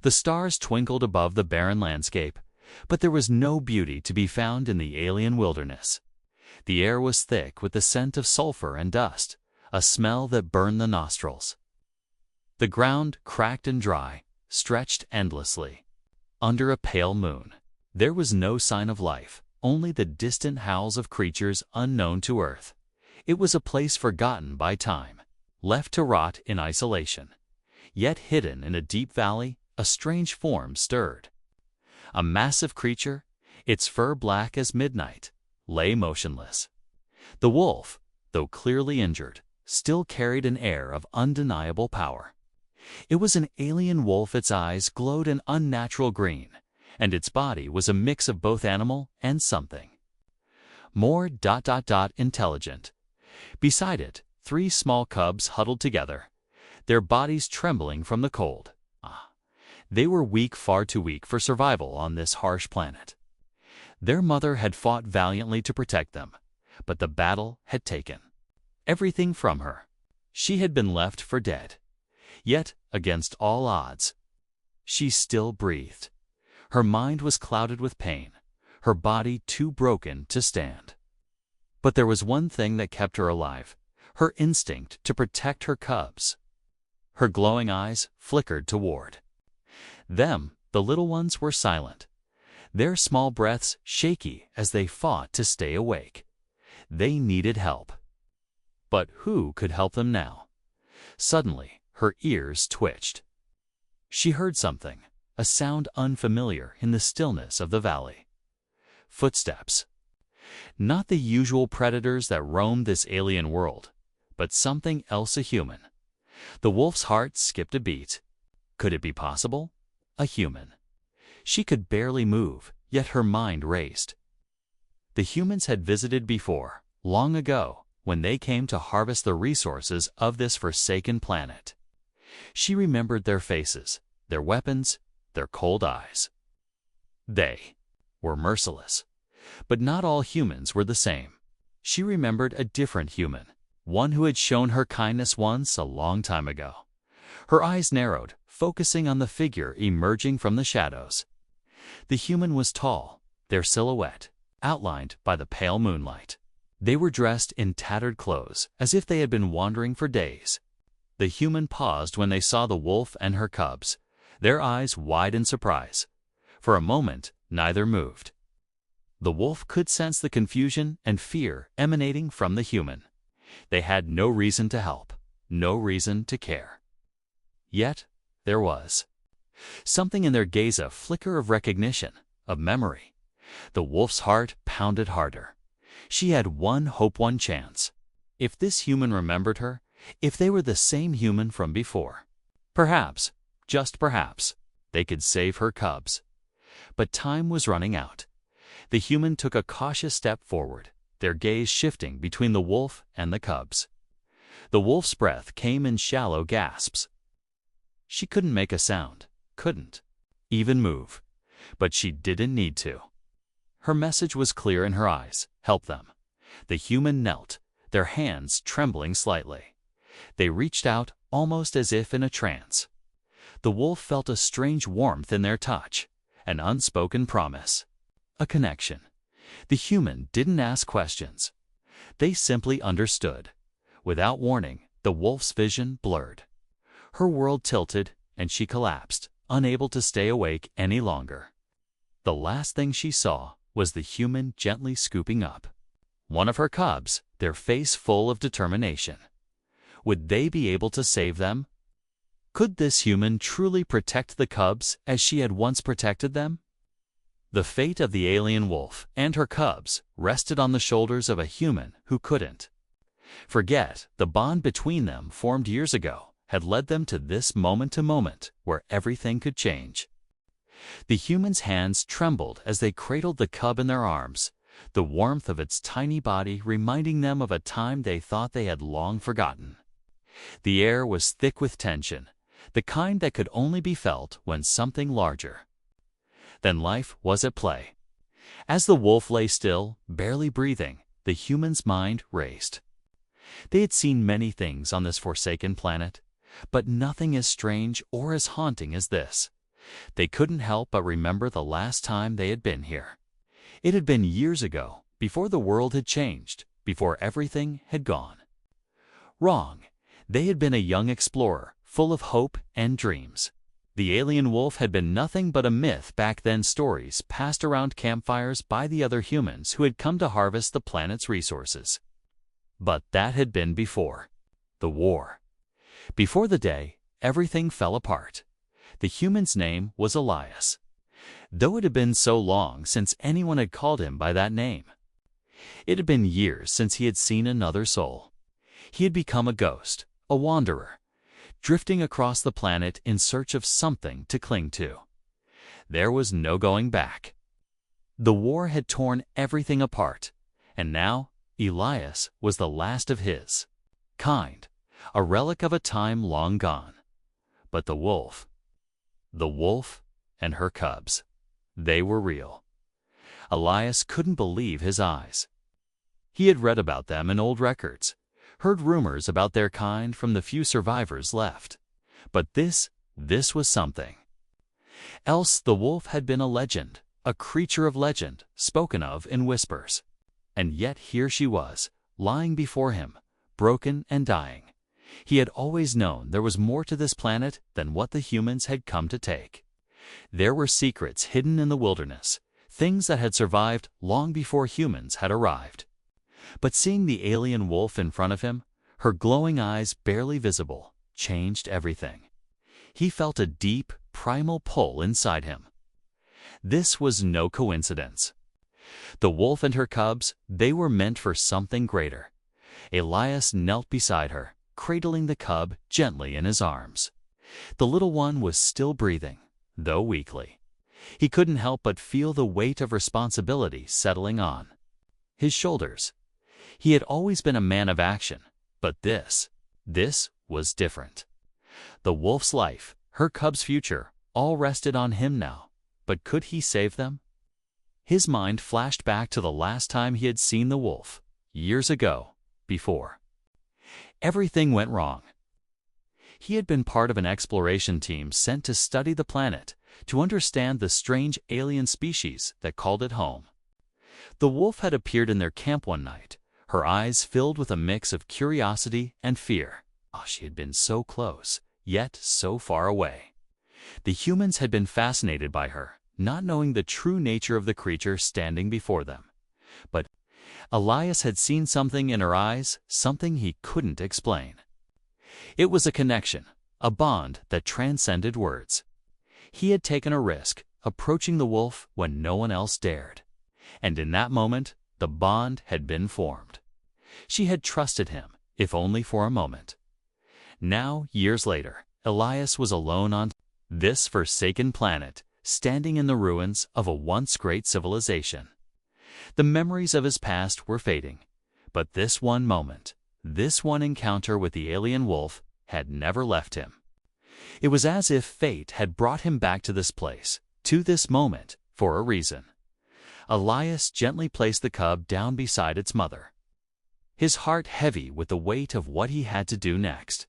The stars twinkled above the barren landscape, but there was no beauty to be found in the alien wilderness. The air was thick with the scent of sulfur and dust, a smell that burned the nostrils. The ground, cracked and dry, stretched endlessly. Under a pale moon, there was no sign of life, only the distant howls of creatures unknown to Earth. It was a place forgotten by time, left to rot in isolation. Yet hidden in a deep valley, a strange form stirred. A massive creature, its fur black as midnight, lay motionless. The wolf, though clearly injured, still carried an air of undeniable power. It was an alien wolf. Its eyes glowed an unnatural green, and its body was a mix of both animal and something more intelligent. Beside it, 3 small cubs huddled together, their bodies trembling from the cold. They were weak, far too weak for survival on this harsh planet. Their mother had fought valiantly to protect them, but the battle had taken everything from her. She had been left for dead. Yet, against all odds, she still breathed. Her mind was clouded with pain, her body too broken to stand. But there was one thing that kept her alive, her instinct to protect her cubs. Her glowing eyes flickered toward them. The little ones were silent, their small breaths shaky as they fought to stay awake. They needed help. But who could help them now? Suddenly, her ears twitched. She heard something, a sound unfamiliar in the stillness of the valley. Footsteps. Not the usual predators that roamed this alien world, but something else, a human. The wolf's heart skipped a beat. Could it be possible? A human. She could barely move, yet her mind raced. The humans had visited before, long ago, when they came to harvest the resources of this forsaken planet. She remembered their faces, their weapons, their cold eyes. They were merciless. But not all humans were the same. She remembered a different human, one who had shown her kindness once a long time ago. Her eyes narrowed, focusing on the figure emerging from the shadows. The human was tall, their silhouette outlined by the pale moonlight. They were dressed in tattered clothes, as if they had been wandering for days. The human paused when they saw the wolf and her cubs, their eyes wide in surprise. For a moment, neither moved. The wolf could sense the confusion and fear emanating from the human. They had no reason to help, no reason to care. Yet, there was something in their gaze, a flicker of recognition, of memory. The wolf's heart pounded harder. She had one hope, one chance. If this human remembered her, if they were the same human from before, perhaps, just perhaps, they could save her cubs. But time was running out. The human took a cautious step forward, their gaze shifting between the wolf and the cubs. The wolf's breath came in shallow gasps. She couldn't make a sound, couldn't even move, but she didn't need to. Her message was clear in her eyes: help them. The human knelt, their hands trembling slightly. They reached out, almost as if in a trance. The wolf felt a strange warmth in their touch, an unspoken promise, a connection. The human didn't ask questions. They simply understood. Without warning, the wolf's vision blurred. Her world tilted, and she collapsed, unable to stay awake any longer. The last thing she saw was the human gently scooping up one of her cubs, their face full of determination. Would they be able to save them? Could this human truly protect the cubs as she had once protected them? The fate of the alien wolf and her cubs rested on the shoulders of a human who couldn't forget. The bond between them, formed years ago, had led them to this moment where everything could change. The human's hands trembled as they cradled the cub in their arms, the warmth of its tiny body reminding them of a time they thought they had long forgotten. The air was thick with tension, the kind that could only be felt when something larger than life was at play. As the wolf lay still, barely breathing, the human's mind raced. They had seen many things on this forsaken planet, but nothing as strange or as haunting as this. They couldn't help but remember the last time they had been here. It had been years ago, before the world had changed, before everything had gone wrong. They had been a young explorer, full of hope and dreams. The alien wolf had been nothing but a myth back then, stories passed around campfires by the other humans who had come to harvest the planet's resources. But that had been before the war. Before the day everything fell apart. The human's name was Elias, though it had been so long since anyone had called him by that name. It had been years since he had seen another soul. He had become a ghost, a wanderer, drifting across the planet in search of something to cling to. There was no going back. The war had torn everything apart, and now Elias was the last of his kind, a relic of a time long gone. But the wolf and her cubs, they were real. Elias couldn't believe his eyes. He had read about them in old records, heard rumors about their kind from the few survivors left. But this was something else. The wolf had been a legend, a creature of legend, spoken of in whispers. And yet here she was, lying before him, broken and dying. He had always known there was more to this planet than what the humans had come to take. There were secrets hidden in the wilderness, things that had survived long before humans had arrived. But seeing the alien wolf in front of him, her glowing eyes barely visible, changed everything. He felt a deep, primal pull inside him. This was no coincidence. The wolf and her cubs, they were meant for something greater. Elias knelt beside her, cradling the cub gently in his arms. The little one was still breathing, though weakly. He couldn't help but feel the weight of responsibility settling on his shoulders. He had always been a man of action, but this was different. The wolf's life, her cub's future, all rested on him now. But could he save them? His mind flashed back to the last time he had seen the wolf, years ago, before everything went wrong. He had been part of an exploration team sent to study the planet, to understand the strange alien species that called it home. The wolf had appeared in their camp one night, her eyes filled with a mix of curiosity and fear. Oh, she had been so close, yet so far away. The humans had been fascinated by her, not knowing the true nature of the creature standing before them. But Elias had seen something in her eyes, something he couldn't explain. It was a connection, a bond that transcended words. He had taken a risk, approaching the wolf when no one else dared. And in that moment, the bond had been formed. She had trusted him, if only for a moment. Now, years later, Elias was alone on this forsaken planet, standing in the ruins of a once great civilization. The memories of his past were fading, but this one moment, this one encounter with the alien wolf, had never left him. It was as if fate had brought him back to this place, to this moment, for a reason. Elias gently placed the cub down beside its mother, his heart heavy with the weight of what he had to do next.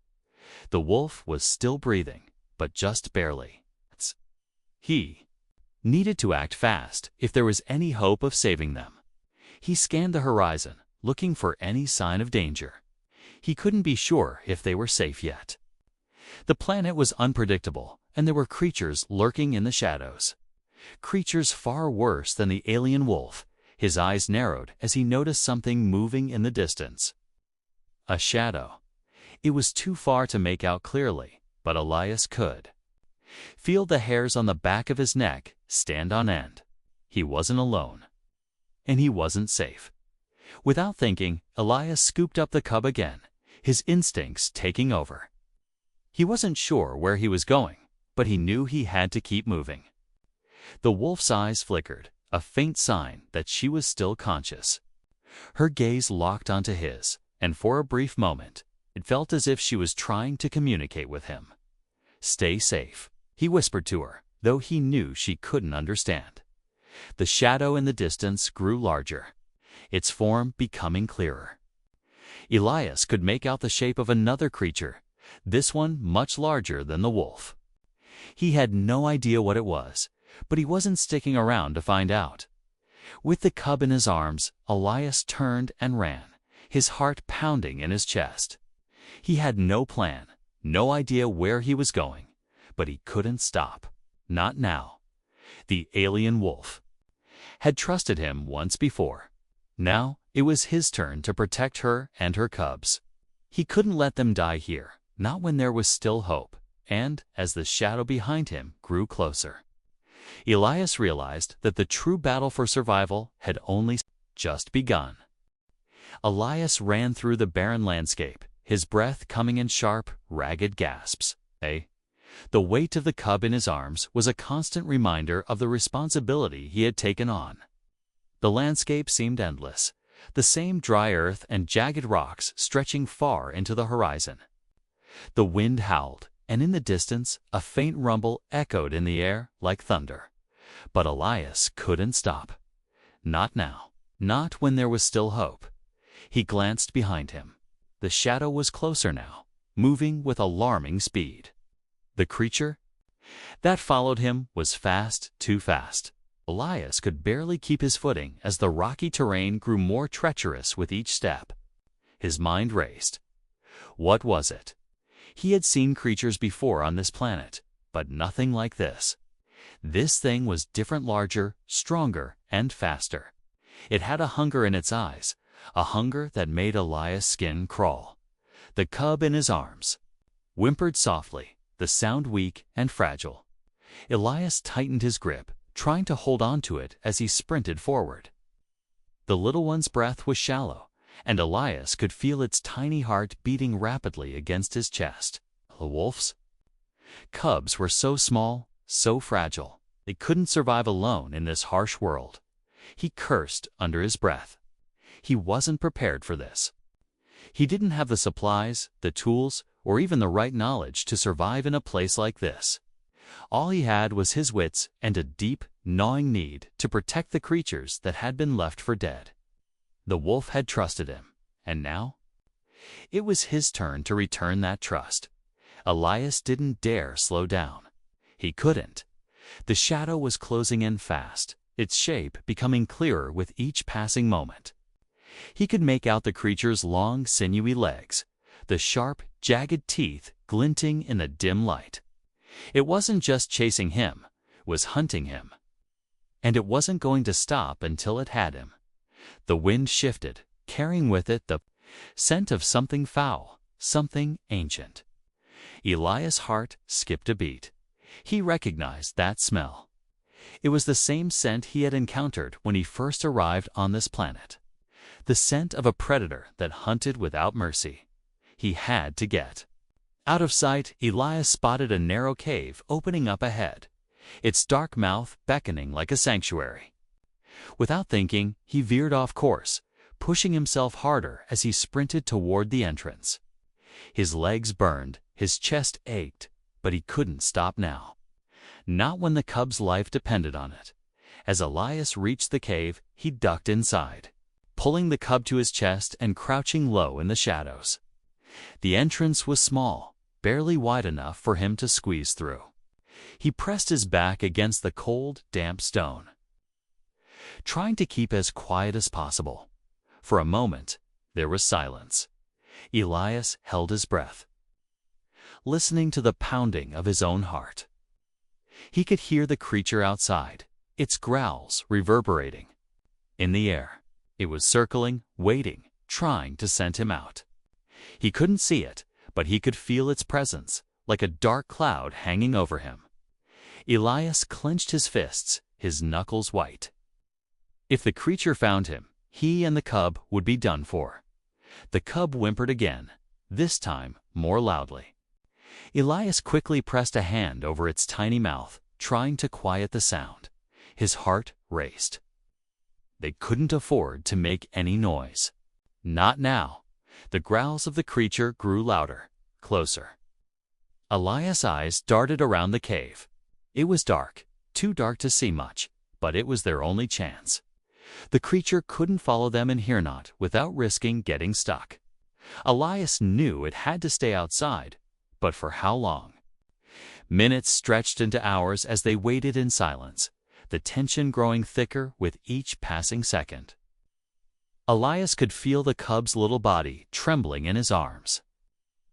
The wolf was still breathing, but just barely. He needed to act fast if there was any hope of saving them. He scanned the horizon, looking for any sign of danger. He couldn't be sure if they were safe yet. The planet was unpredictable, and there were creatures lurking in the shadows. Creatures far worse than the alien wolf. His eyes narrowed as he noticed something moving in the distance. A shadow. It was too far to make out clearly, but Elias could feel the hairs on the back of his neck stand on end. He wasn't alone. And he wasn't safe. Without thinking, Elias scooped up the cub again, his instincts taking over. He wasn't sure where he was going, but he knew he had to keep moving. The wolf's eyes flickered, a faint sign that she was still conscious. Her gaze locked onto his, and for a brief moment, it felt as if she was trying to communicate with him. "Stay safe," he whispered to her, though he knew she couldn't understand. The shadow in the distance grew larger, its form becoming clearer. Elias could make out the shape of another creature, this one much larger than the wolf. He had no idea what it was, but he wasn't sticking around to find out. With the cub in his arms, Elias turned and ran, his heart pounding in his chest. He had no plan, no idea where he was going, but he couldn't stop. Not now. The alien wolf had trusted him once before. Now it was his turn to protect her and her cubs. He couldn't let them die here, not when there was still hope, and as the shadow behind him grew closer, Elias realized that the true battle for survival had only just begun. Elias ran through the barren landscape, his breath coming in sharp, ragged gasps. The weight of the cub in his arms was a constant reminder of the responsibility he had taken on. The landscape seemed endless, the same dry earth and jagged rocks stretching far into the horizon. The wind howled, and in the distance a faint rumble echoed in the air like thunder. But Elias couldn't stop. Not now. Not when there was still hope. He glanced behind him. The shadow was closer now, moving with alarming speed. The creature that followed him was fast, too fast. Elias could barely keep his footing as the rocky terrain grew more treacherous with each step. His mind raced. What was it? He had seen creatures before on this planet, but nothing like this. This thing was different, larger, stronger, and faster. It had a hunger in its eyes, a hunger that made Elias' skin crawl. The cub in his arms whimpered softly, the sound weak and fragile. Elias tightened his grip, trying to hold on to it as he sprinted forward. The little one's breath was shallow, and Elias could feel its tiny heart beating rapidly against his chest. The wolves' cubs were so small, so fragile. They couldn't survive alone in this harsh world. He cursed under his breath. He wasn't prepared for this. He didn't have the supplies, the tools, or even the right knowledge to survive in a place like this. All he had was his wits and a deep, gnawing need to protect the creatures that had been left for dead. The wolf had trusted him, and now? It was his turn to return that trust. Elias didn't dare slow down. He couldn't. The shadow was closing in fast, its shape becoming clearer with each passing moment. He could make out the creature's long, sinewy legs, the sharp, jagged teeth glinting in the dim light. It wasn't just chasing him, it was hunting him. And it wasn't going to stop until it had him. The wind shifted, carrying with it the scent of something foul, something ancient. Elias' heart skipped a beat. He recognized that smell. It was the same scent he had encountered when he first arrived on this planet. The scent of a predator that hunted without mercy. He had to get. Out of sight, Elias spotted a narrow cave opening up ahead, its dark mouth beckoning like a sanctuary. Without thinking, he veered off course, pushing himself harder as he sprinted toward the entrance. His legs burned, his chest ached, but he couldn't stop now. Not when the cub's life depended on it. As Elias reached the cave, he ducked inside, pulling the cub to his chest and crouching low in the shadows. The entrance was small, barely wide enough for him to squeeze through. He pressed his back against the cold, damp stone, trying to keep as quiet as possible. For a moment, there was silence. Elias held his breath, listening to the pounding of his own heart. He could hear the creature outside, its growls reverberating in the air. It was circling, waiting, trying to scent him out. He couldn't see it, but he could feel its presence, like a dark cloud hanging over him. Elias clenched his fists, his knuckles white. If the creature found him, he and the cub would be done for. The cub whimpered again, this time more loudly. Elias quickly pressed a hand over its tiny mouth, trying to quiet the sound. His heart raced. They couldn't afford to make any noise. Not now. The growls of the creature grew louder, closer. Elias' eyes darted around the cave. It was dark, too dark to see much, but it was their only chance. The creature couldn't follow them in here not without risking getting stuck. Elias knew it had to stay outside, but for how long? Minutes stretched into hours as they waited in silence, the tension growing thicker with each passing second. Elias could feel the cub's little body trembling in his arms.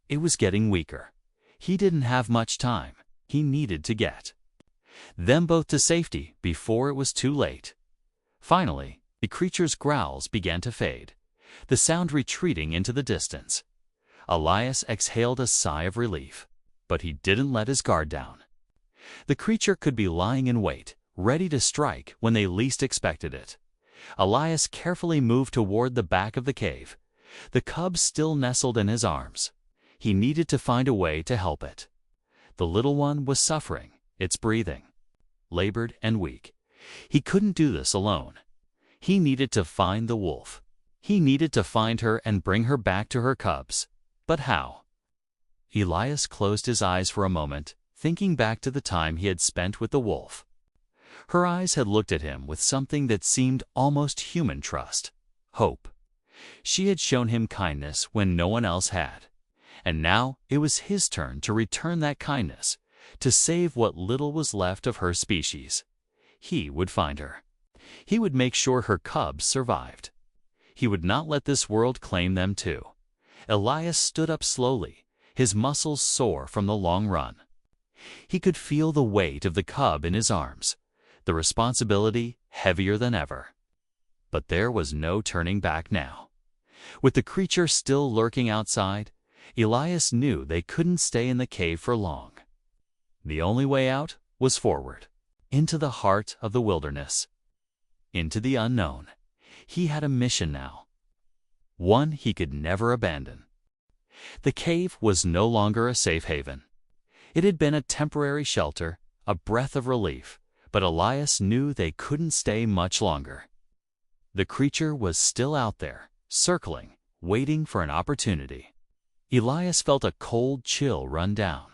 It was getting weaker. He didn't have much time. He needed to get them both to safety before it was too late. Finally, the creature's growls began to fade, the sound retreating into the distance. Elias exhaled a sigh of relief, but he didn't let his guard down. The creature could be lying in wait, ready to strike when they least expected it. Elias carefully moved toward the back of the cave, the cub still nestled in his arms. He needed to find a way to help it. The little one was suffering, its breathing labored and weak. He couldn't do this alone. He needed to find the wolf. He needed to find her and bring her back to her cubs. But how? Elias closed his eyes for a moment, thinking back to the time he had spent with the wolf. Her eyes had looked at him with something that seemed almost human: trust, hope. She had shown him kindness when no one else had. And now it was his turn to return that kindness, to save what little was left of her species. He would find her. He would make sure her cubs survived. He would not let this world claim them too. Elias stood up slowly, his muscles sore from the long run. He could feel the weight of the cub in his arms, the responsibility heavier than ever. But there was no turning back now. With the creature still lurking outside, Elias knew they couldn't stay in the cave for long. The only way out was forward, into the heart of the wilderness, into the unknown. He had a mission now, one he could never abandon. The cave was no longer a safe haven. It had been a temporary shelter, a breath of relief, but Elias knew they couldn't stay much longer. The creature was still out there, circling, waiting for an opportunity. Elias felt a cold chill run down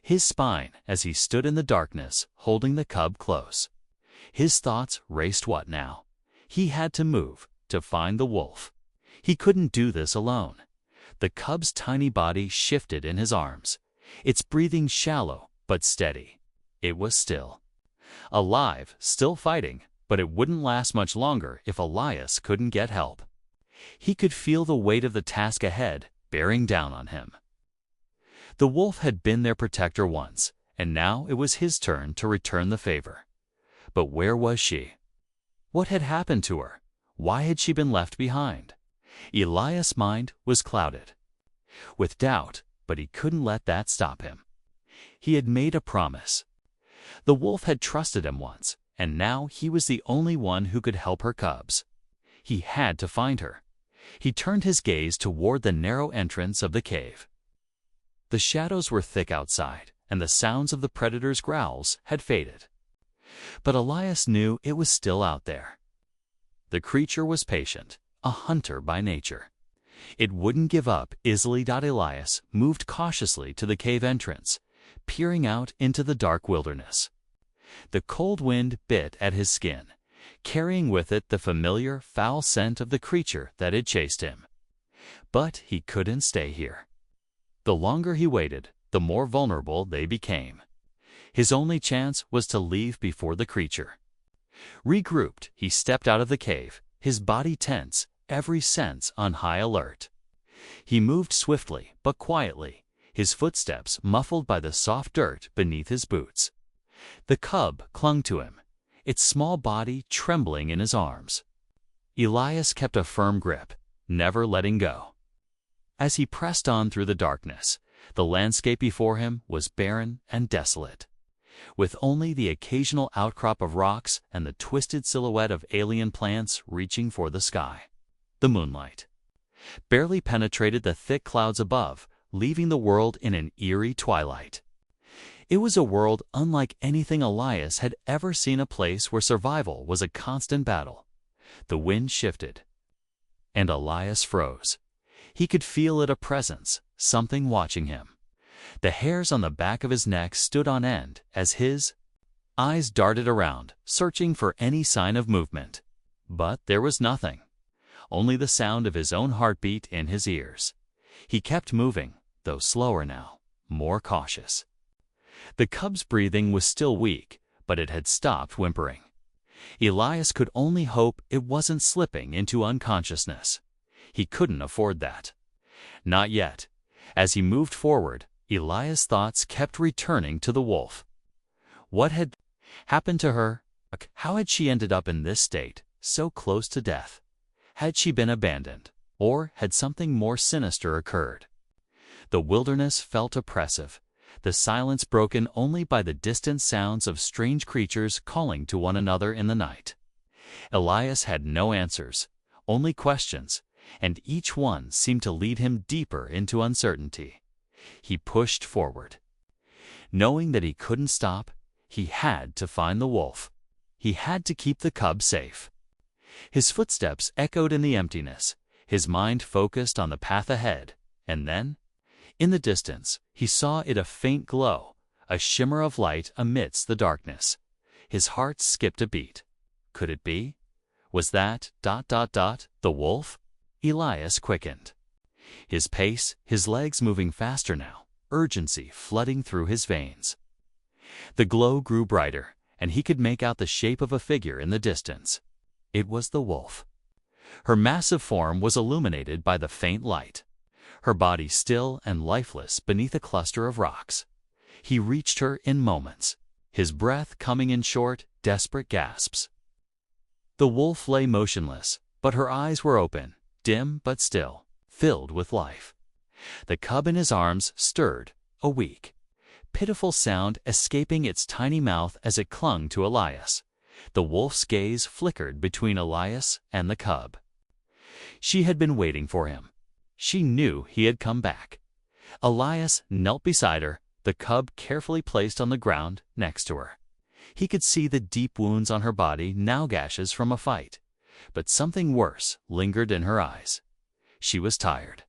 his spine as he stood in the darkness, holding the cub close. His thoughts raced. What now? He had to move, to find the wolf. He couldn't do this alone. The cub's tiny body shifted in his arms, its breathing shallow but steady. It was still. Alive, still fighting, but it wouldn't last much longer if Elias couldn't get help. He could feel the weight of the task ahead bearing down on him. The wolf had been their protector once, and now it was his turn to return the favor. But where was she? What had happened to her? Why had she been left behind? Elias' mind was clouded with doubt, but he couldn't let that stop him. He had made a promise. The wolf had trusted him once, and now he was the only one who could help her cubs. He had to find her. He turned his gaze toward the narrow entrance of the cave. The shadows were thick outside, and the sounds of the predator's growls had faded. But Elias knew it was still out there. The creature was patient, a hunter by nature. It wouldn't give up easily. Elias moved cautiously to the cave entrance, peering out into the dark wilderness. The cold wind bit at his skin, carrying with it the familiar foul scent of the creature that had chased him. But he couldn't stay here. The longer he waited, the more vulnerable they became. His only chance was to leave before the creature. Regrouped, he stepped out of the cave, his body tense, every sense on high alert. He moved swiftly but quietly, his footsteps muffled by the soft dirt beneath his boots. The cub clung to him, its small body trembling in his arms. Elias kept a firm grip, never letting go. As he pressed on through the darkness, the landscape before him was barren and desolate, with only the occasional outcrop of rocks and the twisted silhouette of alien plants reaching for the sky. The moonlight barely penetrated the thick clouds above, leaving the world in an eerie twilight. It was a world unlike anything Elias had ever seen, a place where survival was a constant battle. The wind shifted, and Elias froze. He could feel it, a presence, something watching him. The hairs on the back of his neck stood on end as his eyes darted around, searching for any sign of movement. But there was nothing, only the sound of his own heartbeat in his ears. He kept moving, though slower now, more cautious. The cub's breathing was still weak, but it had stopped whimpering. Elias could only hope it wasn't slipping into unconsciousness. He couldn't afford that. Not yet. As he moved forward, Elias' thoughts kept returning to the wolf. What had happened to her? How had she ended up in this state, so close to death? Had she been abandoned, or had something more sinister occurred? The wilderness felt oppressive, the silence broken only by the distant sounds of strange creatures calling to one another in the night. Elias had no answers, only questions, and each one seemed to lead him deeper into uncertainty. He pushed forward. Knowing that he couldn't stop, he had to find the wolf. He had to keep the cub safe. His footsteps echoed in the emptiness, his mind focused on the path ahead, and then, in the distance, he saw a faint glow, a shimmer of light amidst the darkness. His heart skipped a beat. Could it be? Was that ... the wolf? Elias quickened. His pace, his legs moving faster now, urgency flooding through his veins. The glow grew brighter, and he could make out the shape of a figure in the distance. It was the wolf. Her massive form was illuminated by the faint light, her body still and lifeless beneath a cluster of rocks. He reached her in moments, his breath coming in short, desperate gasps. The wolf lay motionless, but her eyes were open, dim but still, filled with life. The cub in his arms stirred, a weak, pitiful sound escaping its tiny mouth as it clung to Elias. The wolf's gaze flickered between Elias and the cub. She had been waiting for him. She knew he had come back. Elias knelt beside her, the cub carefully placed on the ground next to her. He could see the deep wounds on her body, now gashes from a fight. But something worse lingered in her eyes. She was tired.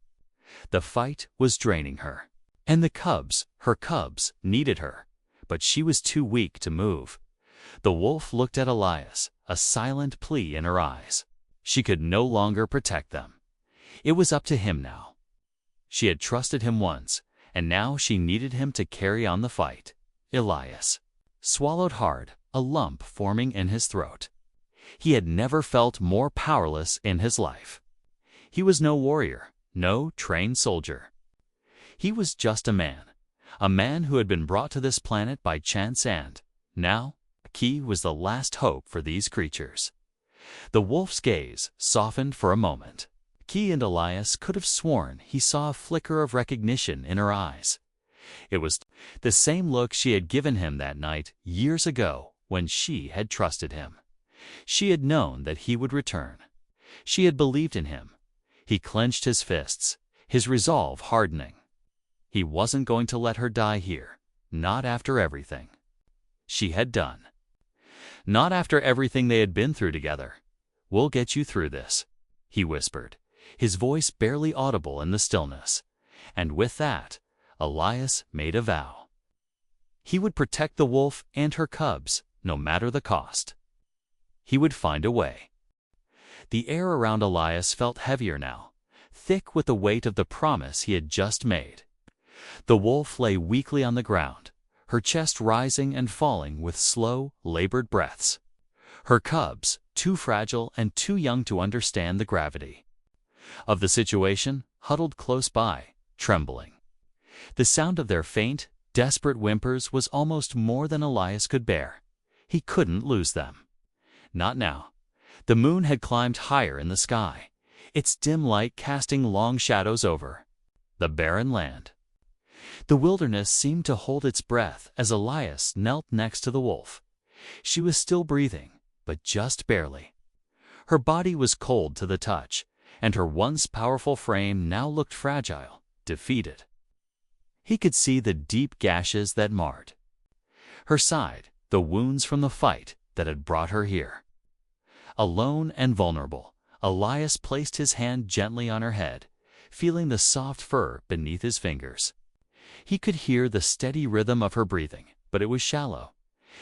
The fight was draining her. And the cubs, her cubs, needed her. But she was too weak to move. The wolf looked at Elias, a silent plea in her eyes. She could no longer protect them. It was up to him now. She had trusted him once, and now she needed him to carry on the fight. Elias swallowed hard, a lump forming in his throat. He had never felt more powerless in his life. He was no warrior, no trained soldier. He was just a man who had been brought to this planet by chance and, now, he was the last hope for these creatures. The wolf's gaze softened for a moment. Key and Elias could have sworn he saw a flicker of recognition in her eyes. It was the same look she had given him that night years ago when she had trusted him. She had known that he would return. She had believed in him. He clenched his fists, his resolve hardening. He wasn't going to let her die here, not after everything she had done. Not after everything they had been through together. "We'll get you through this," he whispered, his voice barely audible in the stillness. And with that, Elias made a vow. He would protect the wolf and her cubs, no matter the cost. He would find a way. The air around Elias felt heavier now, thick with the weight of the promise he had just made. The wolf lay weakly on the ground, her chest rising and falling with slow, labored breaths. Her cubs, too fragile and too young to understand the gravity of the situation, huddled close by, trembling. The sound of their faint, desperate whimpers was almost more than Elias could bear. He couldn't lose them. Not now. The moon had climbed higher in the sky, its dim light casting long shadows over the barren land. The wilderness seemed to hold its breath as Elias knelt next to the wolf. She was still breathing, but just barely. Her body was cold to the touch, and her once powerful frame now looked fragile, defeated. He could see the deep gashes that marred her side, the wounds from the fight that had brought her here. Alone and vulnerable, Elias placed his hand gently on her head, feeling the soft fur beneath his fingers. He could hear the steady rhythm of her breathing, but it was shallow.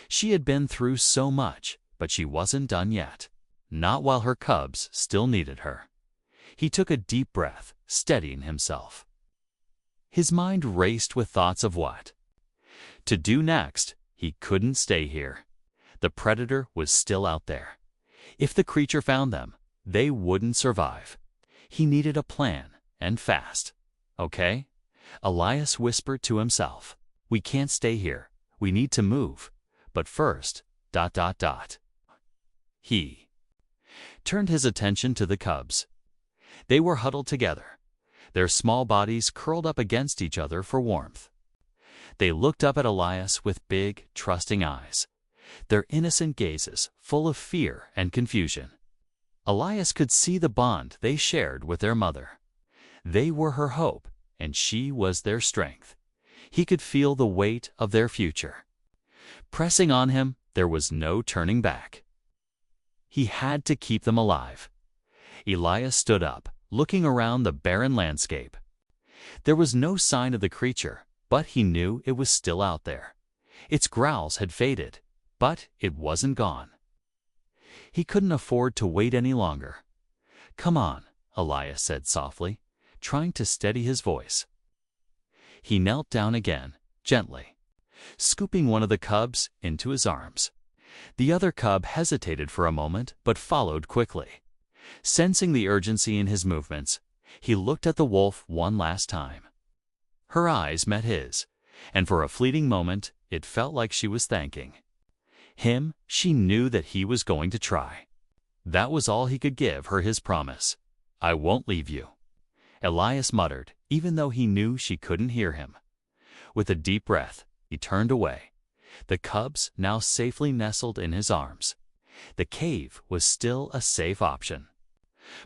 She had been through so much, but she wasn't done yet. Not while her cubs still needed her. He took a deep breath, steadying himself. His mind raced with thoughts of what To do next, he couldn't stay here. The predator was still out there. If the creature found them, they wouldn't survive. He needed a plan, and fast. Okay? Elias whispered to himself. We can't stay here. We need to move. But first, ... He turned his attention to the cubs. They were huddled together, their small bodies curled up against each other for warmth. They looked up at Elias with big, trusting eyes, their innocent gazes full of fear and confusion. Elias could see the bond they shared with their mother. They were her hope, and she was their strength. He could feel the weight of their future. Pressing on him, there was no turning back. He had to keep them alive. Elias stood up, looking around the barren landscape. There was no sign of the creature, but he knew it was still out there. Its growls had faded, but it wasn't gone. He couldn't afford to wait any longer. Come on, Elias said softly, trying to steady his voice. He knelt down again, gently, scooping one of the cubs into his arms. The other cub hesitated for a moment, but followed quickly. Sensing the urgency in his movements, he looked at the wolf one last time. Her eyes met his, and for a fleeting moment, it felt like she was thanking him. She knew that he was going to try. That was all he could give her, his promise. I won't leave you, Elias muttered, even though he knew she couldn't hear him. With a deep breath, he turned away, the cubs now safely nestled in his arms. The cave was still a safe option.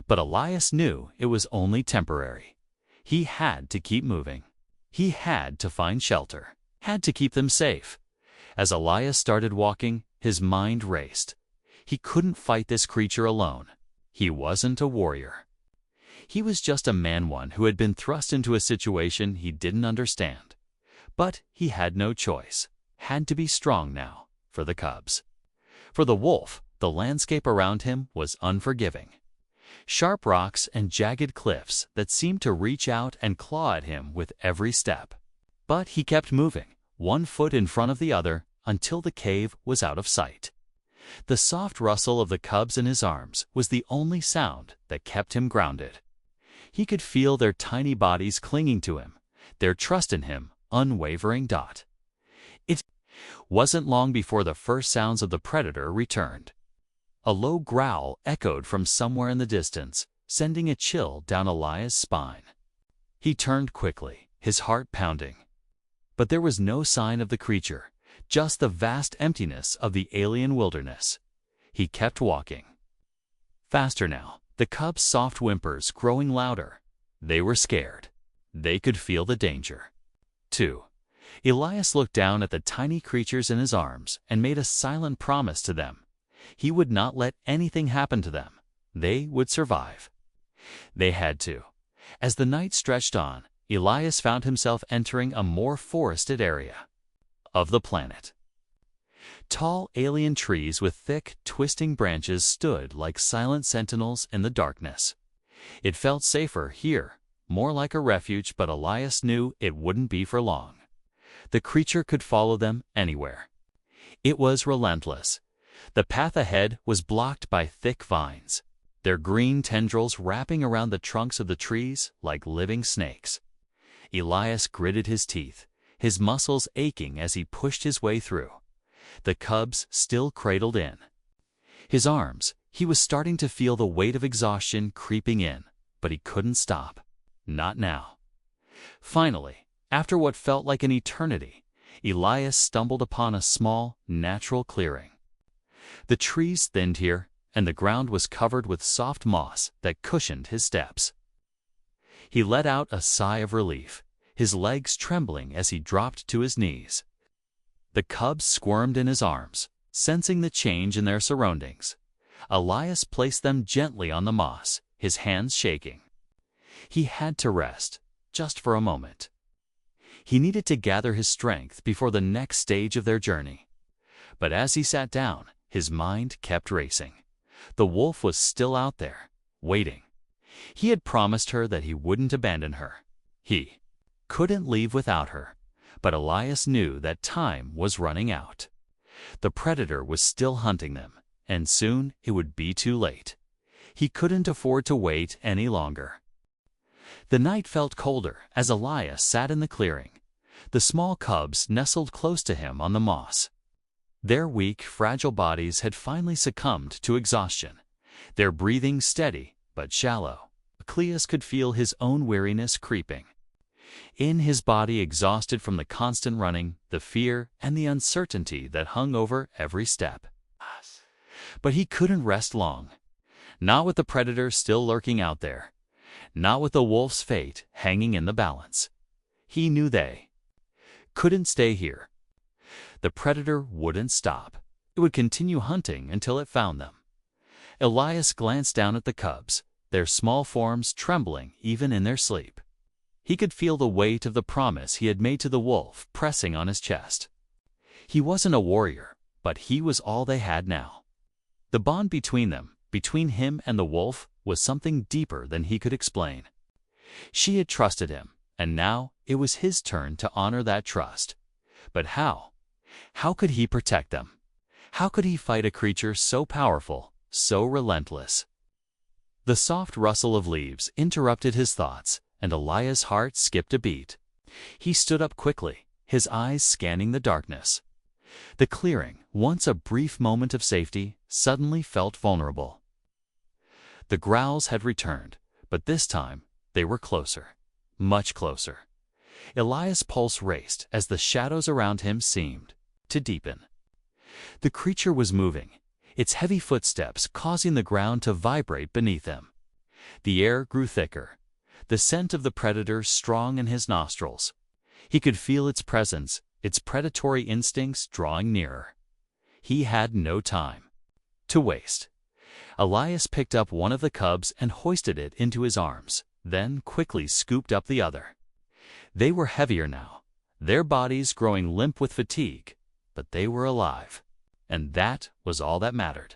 But Elias knew it was only temporary. He had to keep moving. He had to find shelter, had to keep them safe. As Elias started walking, his mind raced. He couldn't fight this creature alone. He wasn't a warrior. He was just a man who had been thrust into a situation he didn't understand. But he had no choice, had to be strong now, for the cubs. For the wolf, the landscape around him was unforgiving. Sharp rocks and jagged cliffs that seemed to reach out and claw at him with every step. But he kept moving, one foot in front of the other, until the cave was out of sight. The soft rustle of the cubs in his arms was the only sound that kept him grounded. He could feel their tiny bodies clinging to him, their trust in him unwavering. It wasn't long before the first sounds of the predator returned. A low growl echoed from somewhere in the distance, sending a chill down Elias' spine. He turned quickly, his heart pounding. But there was no sign of the creature, just the vast emptiness of the alien wilderness. He kept walking. Faster now, the cubs' soft whimpers growing louder. They were scared. They could feel the danger. 2. Elias looked down at the tiny creatures in his arms and made a silent promise to them. He would not let anything happen to them. They would survive. They had to. As the night stretched on, Elias found himself entering a more forested area of the planet. Tall alien trees with thick, twisting branches stood like silent sentinels in the darkness. It felt safer here, more like a refuge, but Elias knew it wouldn't be for long. The creature could follow them anywhere. It was relentless. The path ahead was blocked by thick vines, their green tendrils wrapping around the trunks of the trees like living snakes. Elias gritted his teeth, his muscles aching as he pushed his way through. The cubs still cradled in his arms. He was starting to feel the weight of exhaustion creeping in, but he couldn't stop. Not now. Finally, after what felt like an eternity, Elias stumbled upon a small, natural clearing. The trees thinned here, and the ground was covered with soft moss that cushioned his steps. He let out a sigh of relief, his legs trembling as he dropped to his knees. The cubs squirmed in his arms, sensing the change in their surroundings. Elias placed them gently on the moss, his hands shaking. He had to rest, just for a moment. He needed to gather his strength before the next stage of their journey. But as he sat down, his mind kept racing. The wolf was still out there, waiting. He had promised her that he wouldn't abandon her. He couldn't leave without her. But Elias knew that time was running out. The predator was still hunting them, and soon it would be too late. He couldn't afford to wait any longer. The night felt colder as Elias sat in the clearing. The small cubs nestled close to him on the moss. Their weak, fragile bodies had finally succumbed to exhaustion, their breathing steady but shallow. Cleus could feel his own weariness creeping. In his body, exhausted from the constant running, the fear, and the uncertainty that hung over every step. But he couldn't rest long. Not with the predator still lurking out there. Not with the wolf's fate hanging in the balance. He knew they couldn't stay here. The predator wouldn't stop. It would continue hunting until it found them. Elias glanced down at the cubs, their small forms trembling even in their sleep. He could feel the weight of the promise he had made to the wolf pressing on his chest. He wasn't a warrior, but he was all they had now. The bond between them, between him and the wolf, was something deeper than he could explain. She had trusted him, and now it was his turn to honor that trust. But how? How could he protect them? How could he fight a creature so powerful, so relentless? The soft rustle of leaves interrupted his thoughts, and Elias' heart skipped a beat. He stood up quickly, his eyes scanning the darkness. The clearing, once a brief moment of safety, suddenly felt vulnerable. The growls had returned, but this time they were closer, much closer. Elias' pulse raced as the shadows around him seemed to deepen. The creature was moving, its heavy footsteps causing the ground to vibrate beneath him. The air grew thicker, the scent of the predator strong in his nostrils. He could feel its presence, its predatory instincts drawing nearer. He had no time to waste. Elias picked up one of the cubs and hoisted it into his arms, then quickly scooped up the other. They were heavier now, their bodies growing limp with fatigue, but they were alive, and that was all that mattered.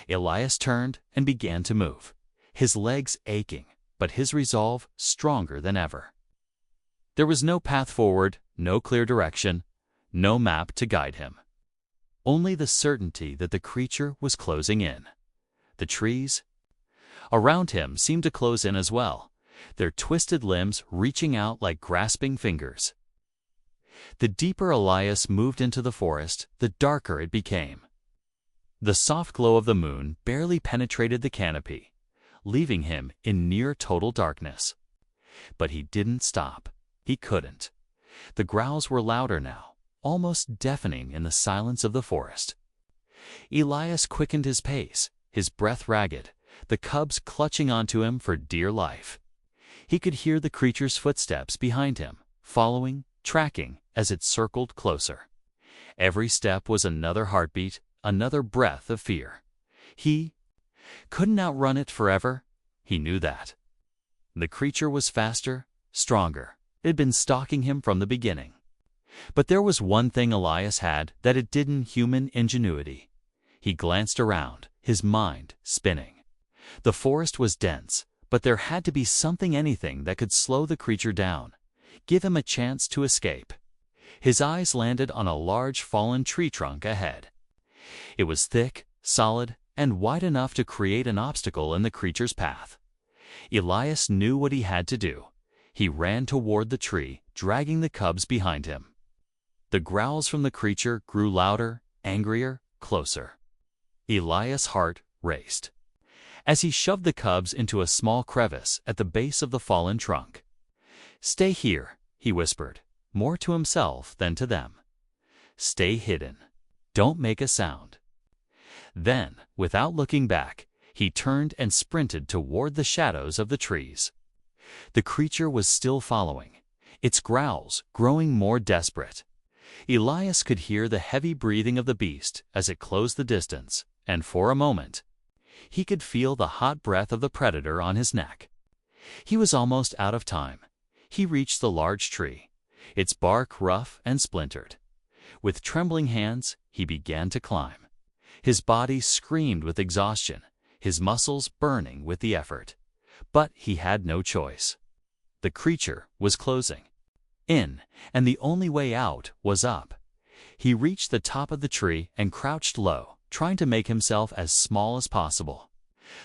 Elias turned and began to move, his legs aching, but his resolve stronger than ever. There was no path forward, no clear direction, no map to guide him. Only the certainty that the creature was closing in. The trees around him seemed to close in as well, their twisted limbs reaching out like grasping fingers. The deeper Elias moved into the forest, the darker it became. The soft glow of the moon barely penetrated the canopy, leaving him in near total darkness. But he didn't stop. He couldn't. The growls were louder now, almost deafening in the silence of the forest. Elias quickened his pace, his breath ragged, the cubs clutching onto him for dear life. He could hear the creature's footsteps behind him, following, tracking as it circled closer. Every step was another heartbeat, another breath of fear. He couldn't outrun it forever. He knew that. The creature was faster, stronger. It had been stalking him from the beginning. But there was one thing Elias had that it didn't: human ingenuity. He glanced around, his mind spinning. The forest was dense, but there had to be something, anything that could slow the creature down, give him a chance to escape. His eyes landed on a large fallen tree trunk ahead. It was thick, solid, and wide enough to create an obstacle in the creature's path. Elias knew what he had to do. He ran toward the tree, dragging the cubs behind him. The growls from the creature grew louder, angrier, closer. Elias' heart raced as he shoved the cubs into a small crevice at the base of the fallen trunk. "Stay here," he whispered, more to himself than to them. "Stay hidden. Don't make a sound." Then, without looking back, he turned and sprinted toward the shadows of the trees. The creature was still following, its growls growing more desperate. Elias could hear the heavy breathing of the beast as it closed the distance, and for a moment, he could feel the hot breath of the predator on his neck. He was almost out of time. He reached the large tree, its bark rough and splintered. With trembling hands, he began to climb. His body screamed with exhaustion, his muscles burning with the effort. But he had no choice. The creature was closing in, and the only way out was up. He reached the top of the tree and crouched low, trying to make himself as small as possible.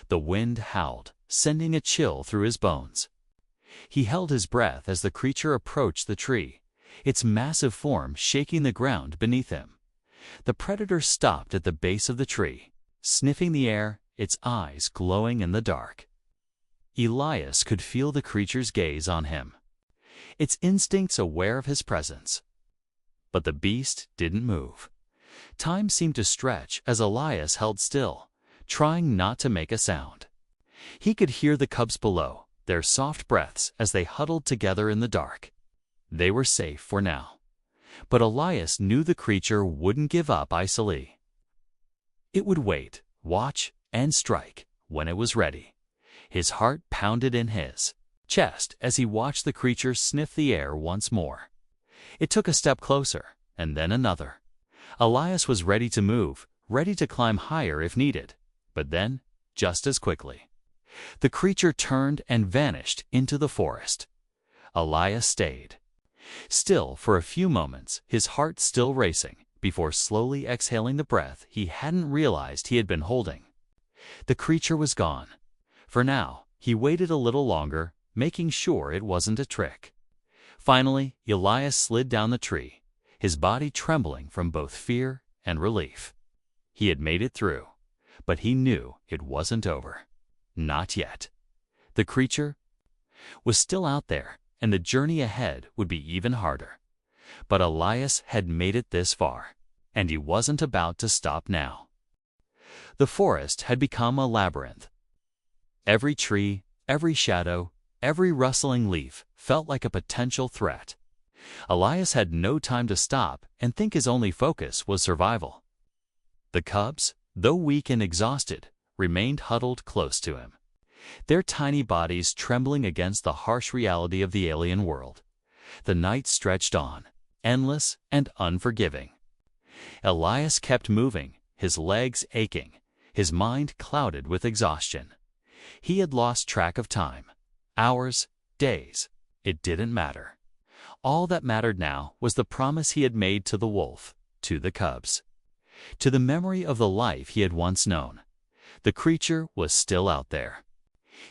The wind howled, sending a chill through his bones. He held his breath as the creature approached the tree, its massive form shaking the ground beneath him. The predator stopped at the base of the tree, sniffing the air, its eyes glowing in the dark. Elias could feel the creature's gaze on him, its instincts aware of his presence. But the beast didn't move. Time seemed to stretch as Elias held still, trying not to make a sound. He could hear the cubs below, their soft breaths as they huddled together in the dark. They were safe for now. But Elias knew the creature wouldn't give up easily. It would wait, watch, and strike when it was ready. His heart pounded in his chest as he watched the creature sniff the air once more. It took a step closer, and then another. Elias was ready to move, ready to climb higher if needed. But then, just as quickly, the creature turned and vanished into the forest. Elias stayed still for a few moments, his heart still racing, before slowly exhaling the breath he hadn't realized he had been holding. The creature was gone. For now, he waited a little longer, making sure it wasn't a trick. Finally, Elias slid down the tree, his body trembling from both fear and relief. He had made it through, but he knew it wasn't over. Not yet. The creature was still out there, and the journey ahead would be even harder. But Elias had made it this far, and he wasn't about to stop now. The forest had become a labyrinth. Every tree, every shadow, every rustling leaf felt like a potential threat. Elias had no time to stop and think his only focus was survival. The cubs, though weak and exhausted, remained huddled close to him, their tiny bodies trembling against the harsh reality of the alien world. The night stretched on, endless and unforgiving. Elias kept moving, his legs aching, his mind clouded with exhaustion. He had lost track of time. Hours, days, it didn't matter. All that mattered now was the promise he had made to the wolf, to the cubs, to the memory of the life he had once known. The creature was still out there.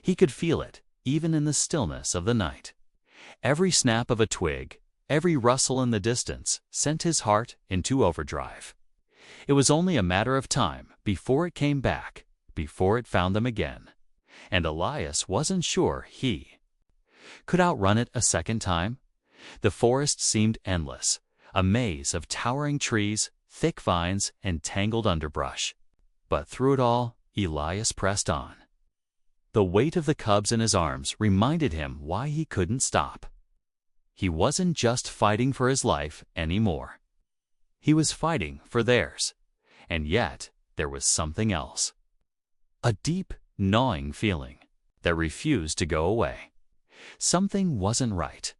He could feel it, even in the stillness of the night. Every snap of a twig, every rustle in the distance sent his heart into overdrive. It was only a matter of time before it came back, before it found them again. And Elias wasn't sure he could outrun it a second time. The forest seemed endless, a maze of towering trees, thick vines, and tangled underbrush. But through it all, Elias pressed on. The weight of the cubs in his arms reminded him why he couldn't stop. He wasn't just fighting for his life anymore. He was fighting for theirs. And yet, there was something else. A deep, gnawing feeling that refused to go away. Something wasn't right.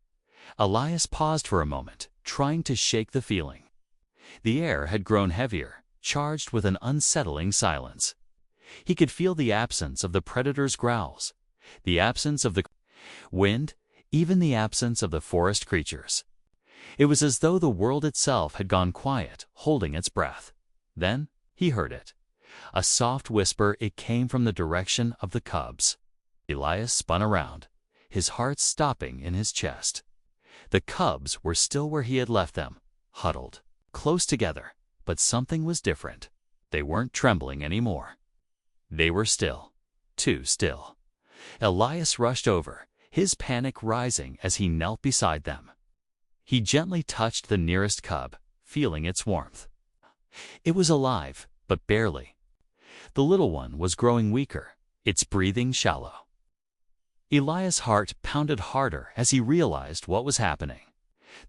Elias paused for a moment, trying to shake the feeling. The air had grown heavier, charged with an unsettling silence. He could feel the absence of the predator's growls, the absence of the wind, even the absence of the forest creatures. It was as though the world itself had gone quiet, holding its breath. Then he heard it. A soft whisper. It came from the direction of the cubs. Elias spun around, his heart stopping in his chest. The cubs were still where he had left them, huddled, close together, but something was different. They weren't trembling anymore. They were still, too still. Elias rushed over, his panic rising as he knelt beside them. He gently touched the nearest cub, feeling its warmth. It was alive, but barely. The little one was growing weaker, its breathing shallow. Elias' heart pounded harder as he realized what was happening.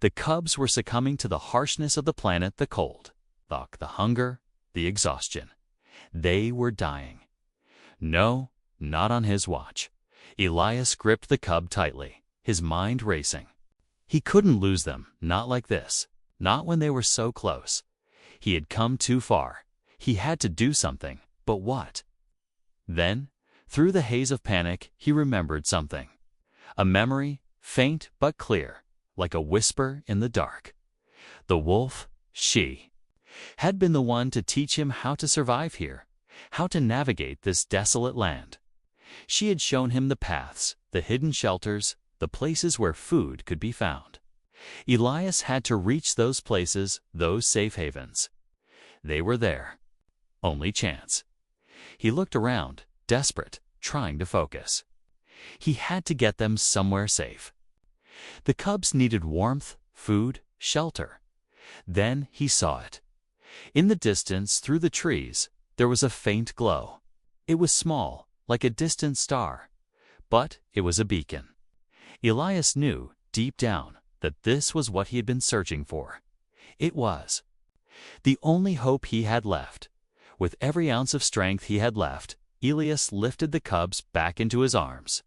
The cubs were succumbing to the harshness of the planet, the cold, the hunger, the exhaustion. They were dying. No, not on his watch. Elias gripped the cub tightly, his mind racing. He couldn't lose them, not like this, not when they were so close. He had come too far. He had to do something, but what? Then, through the haze of panic, he remembered something. A memory, faint but clear, like a whisper in the dark. The wolf, she, had been the one to teach him how to survive here, how to navigate this desolate land. She had shown him the paths, the hidden shelters, the places where food could be found. Elias had to reach those places, those safe havens. They were there. Only chance. He looked around, desperate, trying to focus. He had to get them somewhere safe. The cubs needed warmth, food, shelter. Then he saw it. In the distance, through the trees, there was a faint glow. It was small, like a distant star, but it was a beacon. Elias knew, deep down, that this was what he had been searching for. It was the only hope he had left. With every ounce of strength he had left, Elias lifted the cubs back into his arms.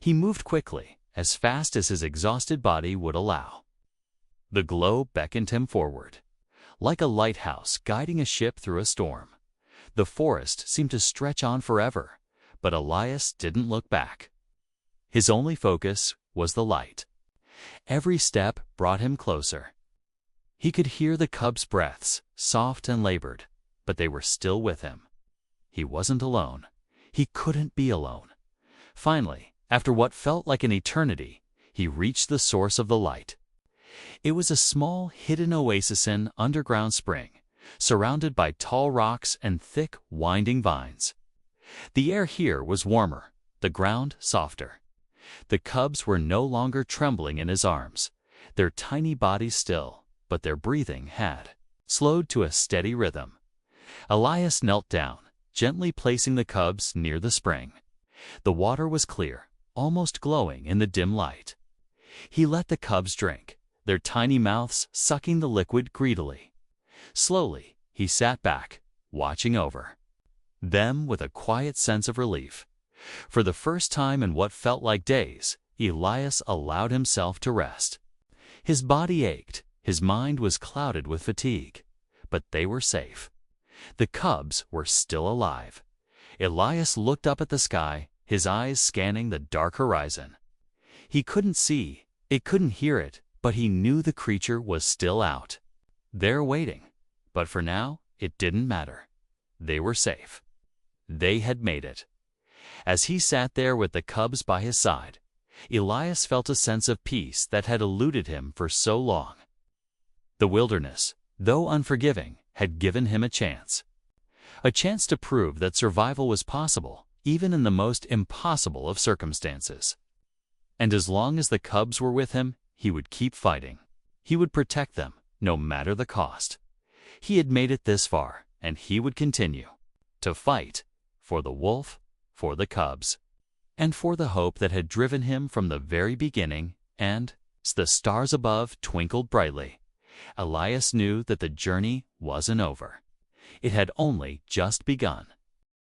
He moved quickly, as fast as his exhausted body would allow. The glow beckoned him forward. Like a lighthouse guiding a ship through a storm. The forest seemed to stretch on forever, but Elias didn't look back. His only focus was the light. Every step brought him closer. He could hear the cubs' breaths, soft and labored, but they were still with him. He wasn't alone. He couldn't be alone. Finally, after what felt like an eternity, he reached the source of the light. It was a small, hidden oasis in underground spring, surrounded by tall rocks and thick, winding vines. The air here was warmer, the ground softer. The cubs were no longer trembling in his arms, their tiny bodies still, but their breathing had slowed to a steady rhythm. Elias knelt down, gently placing the cubs near the spring. The water was clear, almost glowing in the dim light. He let the cubs drink, their tiny mouths sucking the liquid greedily. Slowly, he sat back, watching over them with a quiet sense of relief. For the first time in what felt like days, Elias allowed himself to rest. His body ached, his mind was clouded with fatigue, but they were safe. The cubs were still alive. Elias looked up at the sky, his eyes scanning the dark horizon. He couldn't see, it couldn't hear it, but he knew the creature was still out there waiting. But for now, it didn't matter. They were safe. They had made it. As he sat there with the cubs by his side, Elias felt a sense of peace that had eluded him for so long. The wilderness, though unforgiving, had given him a chance. A chance to prove that survival was possible, even in the most impossible of circumstances. And as long as the cubs were with him, he would keep fighting. He would protect them, no matter the cost. He had made it this far, and he would continue to fight for the wolf, for the cubs, and for the hope that had driven him from the very beginning. And as the stars above twinkled brightly, Elias knew that the journey wasn't over. It had only just begun.